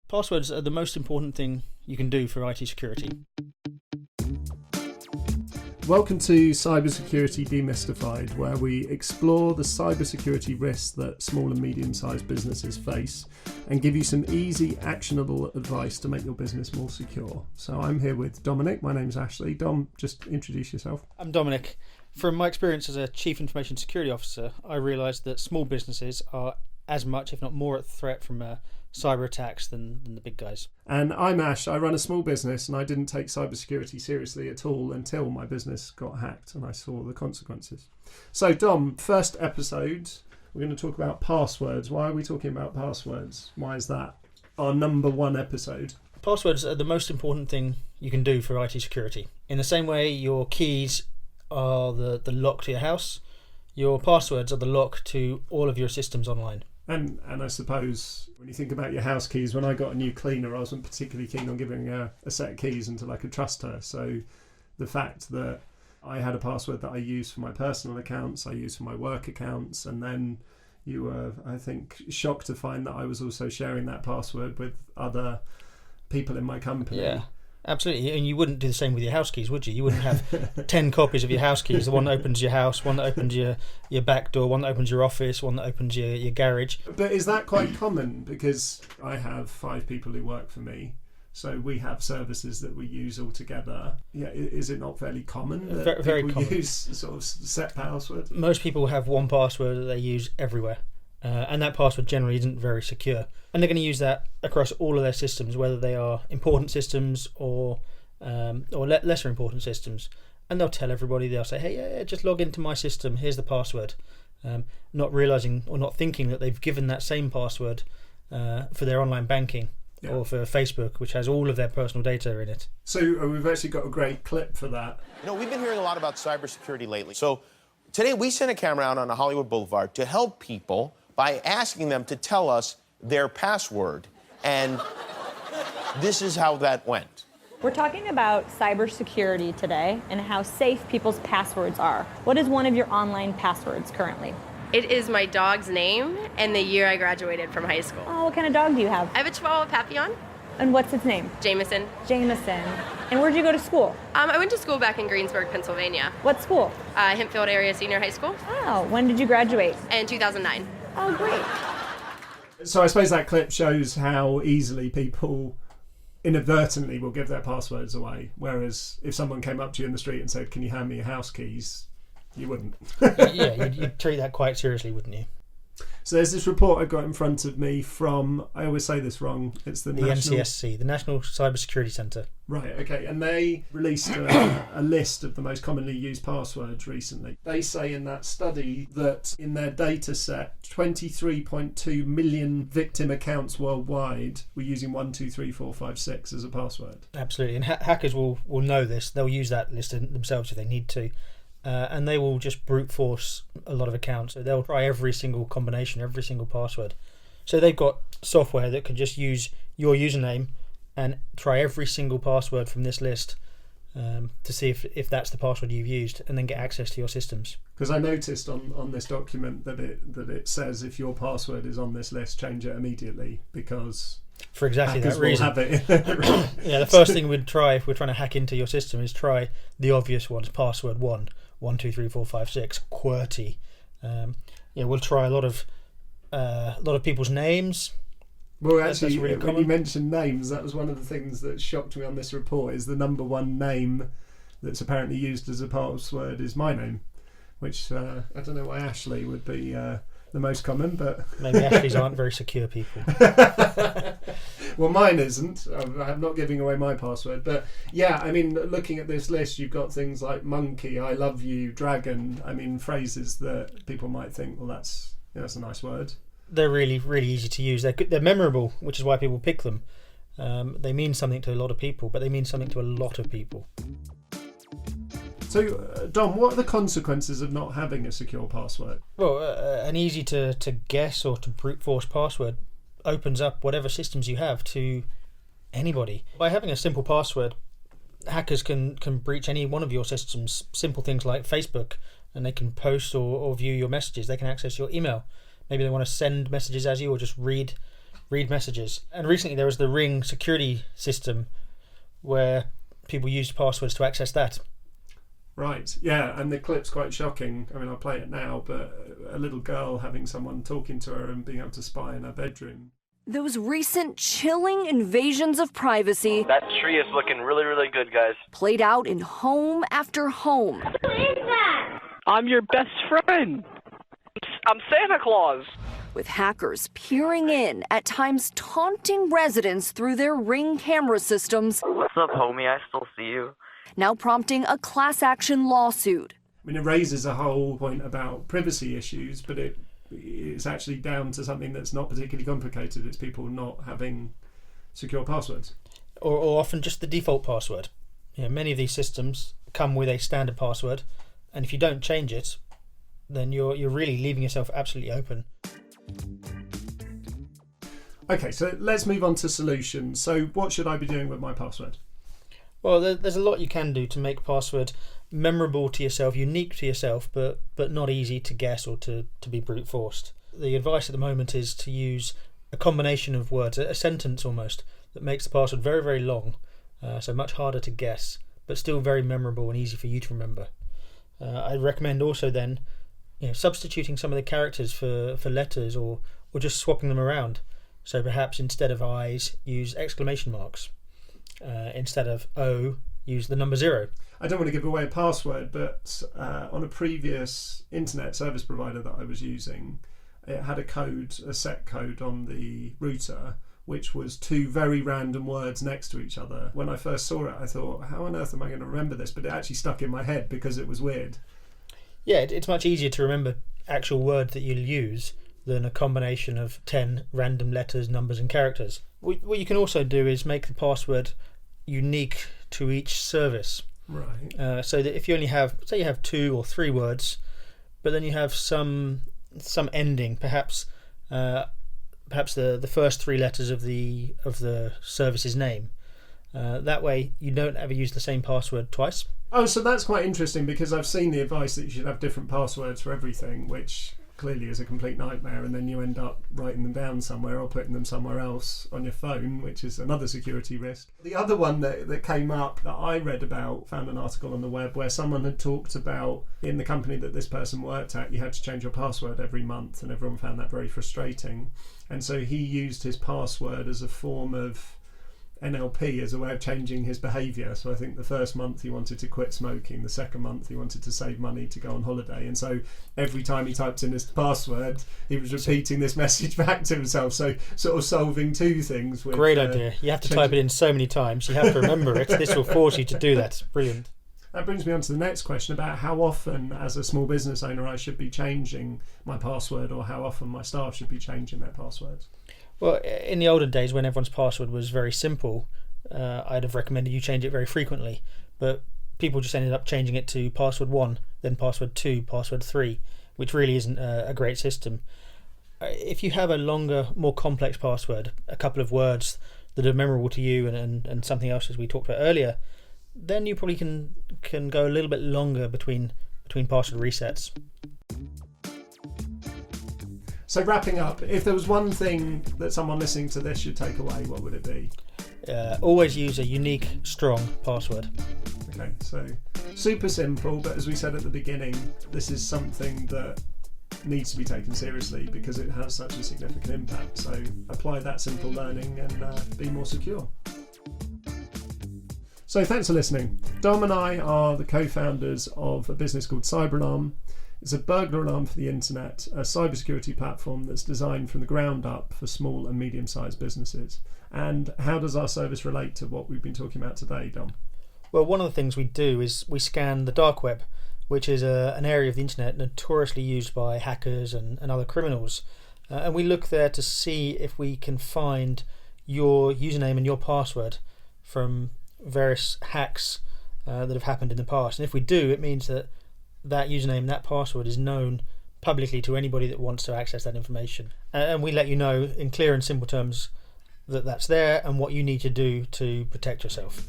Passwords are the most important thing you can do for IT security. Welcome to Cybersecurity Demystified, where we explore the cybersecurity risks that small and medium-sized businesses face and give you some easy, actionable advice to make your business more secure. So I'm here with Dominic. My name's Ashley. Dom, just introduce yourself. I'm Dominic. From my experience as a Chief Information Security Officer, I realised that small businesses are as much, if not more, at threat from cyber attacks than the big guys. And I'm Ash. I run a small business and I didn't take cybersecurity seriously at all until my business got hacked and I saw the consequences. So Dom, first episode, we're going to talk about passwords. Why are we talking about passwords? Why is that our number one episode? Passwords are the most important thing you can do for IT security. In the same way your keys are the lock to your house, your passwords are the lock to all of your systems online. And I suppose when you think about your house keys, when I got a new cleaner, I wasn't particularly keen on giving her a set of keys until I could trust her. So the fact that I had a password that I used for my personal accounts, I used for my work accounts, and then you were, I think, shocked to find that I was also sharing that password with other people in my company. Yeah. Absolutely, and you wouldn't do the same with your house keys, would you? You wouldn't have 10 copies of your house keys, the one that opens your house, one that opens your back door, one that opens your office, one that opens your garage. But is that quite common? Because I have 5 people who work for me, so we have services that we use all together. Yeah, is it not fairly common that very people common. use sort of set passwords? Most people have one password that they use everywhere, and that password generally isn't very secure. And they're going to use that across all of their systems, whether they are important systems or lesser important systems. And they'll tell everybody, they'll say, hey, yeah, just log into my system, here's the password. Not realising or not thinking that they've given that same password for their online banking or for Facebook, which has all of their personal data in it. So we've actually got a great clip for that. You know, we've been hearing a lot about cybersecurity lately. So today we sent a camera out on Hollywood Boulevard to help people by asking them to tell us their password, and this is how that went. We're talking about cybersecurity today and how safe people's passwords are. What is one of your online passwords currently? It is my dog's name and the year I graduated from high school. Oh, what kind of dog do you have? I have a Chihuahua Papillon, And what's its name? Jameson. Jameson. And where'd you go to school? I went to school back in Greensburg, Pennsylvania. What school? Hempfield Area Senior High School. Oh, when did you graduate? In 2009. Oh, great. So I suppose that clip shows how easily people inadvertently will give their passwords away. Whereas if someone came up to you in the street and said, can you hand me your house keys? You wouldn't. Yeah, you'd treat that quite seriously, wouldn't you? So there's this report I've got in front of me from, I always say this wrong, it's the National... NCSC, the National Cybersecurity Centre. Right, okay, and they released a list of the most commonly used passwords recently. They say in that study that in their data set, 23.2 million victim accounts worldwide were using 123456 as a password. Absolutely, and hackers will know this. They'll use that list themselves if they need to. And they will just brute force a lot of accounts. So they'll try every single combination, every single password. So they've got software that can just use your username and try every single password from this list to see if that's the password you've used, and then get access to your systems. Because I noticed on this document that it says if your password is on this list, change it immediately, because for exactly that hackers reason. will have it. Yeah, the first thing we'd try if we're trying to hack into your system is try the obvious ones: password 1234556 QWERTY. We'll try a lot of people's names. Well, actually, really when common. you mentioned names, that was one of the things that shocked me on this report. Is the number one name that's apparently used as a password is my name, which I don't know why Ashley would be the most common, but Maybe Ashleys aren't very secure people. well, mine isn't. I'm not giving away my password, but yeah, I mean, looking at this list, you've got things like monkey, I love you, dragon. I mean, phrases that people might think, well, that's a nice word. They're really, really easy to use. They're memorable, which is why people pick them. They mean something to a lot of people, but they mean something to a lot of people. So, Dom, what are the consequences of not having a secure password? Well, an easy to guess or to brute force password opens up whatever systems you have to anybody. By having a simple password, hackers can breach any one of your systems. Simple things like Facebook, and they can post or view your messages. They can access your email. Maybe they want to send messages as you, or just read read messages. And recently there was the Ring security system where people used passwords to access that. Right, yeah, and the clip's quite shocking. I mean, I'll play it now, but a little girl having someone talking to her and being able to spy in her bedroom. Those recent chilling invasions of privacy. That tree is looking really, really good, guys. Played out in home after home. Who is that? I'm your best friend. I'm Santa Claus. With hackers peering in, at times taunting residents through their Ring camera systems. What's up, homie? I still see you. Now prompting a class action lawsuit. I mean, it raises a whole point about privacy issues, but it's actually down to something that's not particularly complicated. It's people not having secure passwords. Or often just the default password. Many of these systems come with a standard password, and if you don't change it, then you're really leaving yourself absolutely open. Okay, so let's move on to solutions. So what should I be doing with my password? Well, there's a lot you can do to make a password memorable to yourself, unique to yourself, but not easy to guess or to be brute forced. The advice at the moment is to use a combination of words, a sentence almost, that makes the password very, very long, so much harder to guess, but still very memorable and easy for you to remember. I'd recommend also then substituting some of the characters for letters or just swapping them around. So perhaps instead of eyes, use exclamation marks. Instead of O, use the number 0. I don't want to give away a password, but on a previous internet service provider that I was using, it had a set code on the router, which was 2 very random words next to each other. When I first saw it, I thought, how on earth am I going to remember this? But it actually stuck in my head because it was weird. Yeah, it's much easier to remember actual words that you'll use than a combination of 10 random letters, numbers and characters. What you can also do is make the password unique to each service. Right. So that if you only have, say you have 2 or 3 words, but then you have some ending, perhaps the first 3 letters of the service's name. That way you don't ever use the same password twice. Oh, so that's quite interesting because I've seen the advice that you should have different passwords for everything, which clearly is a complete nightmare, and then you end up writing them down somewhere or putting them somewhere else on your phone, which is another security risk. The other one that came up that I read about, found an article on the web where someone had talked about in the company that this person worked at, you had to change your password every month, and everyone found that very frustrating. And so he used his password as a form of NLP, as a way of changing his behaviour. So I think the first month he wanted to quit smoking, the second month he wanted to save money to go on holiday, and so every time he typed in his password he was repeating this message back to himself, so sort of solving 2 things with, great idea. You have to type it in so many times, you have to remember it. This will force you to do that. Brilliant. That brings me on to the next question about how often as a small business owner I should be changing my password, or how often my staff should be changing their passwords. Well, in the olden days when everyone's password was very simple, I'd have recommended you change it very frequently, but people just ended up changing it to password 1, then password 2, password 3, which really isn't a great system. If you have a longer, more complex password, a couple of words that are memorable to you and something else as we talked about earlier, then you probably can go a little bit longer between password resets. So wrapping up, if there was one thing that someone listening to this should take away, what would it be? Always use a unique, strong password. Okay, so super simple, but as we said at the beginning, this is something that needs to be taken seriously because it has such a significant impact. So apply that simple learning and be more secure. So thanks for listening. Dom and I are the co-founders of a business called CyberAlarm. It's a burglar alarm for the internet, a cybersecurity platform that's designed from the ground up for small and medium-sized businesses. And how does our service relate to what we've been talking about today, Dom? Well, one of the things we do is we scan the dark web, which is an area of the internet notoriously used by hackers and other criminals. And we look there to see if we can find your username and your password from various hacks that have happened in the past. And if we do, it means that username, that password is known publicly to anybody that wants to access that information. And we let you know in clear and simple terms that that's there and what you need to do to protect yourself.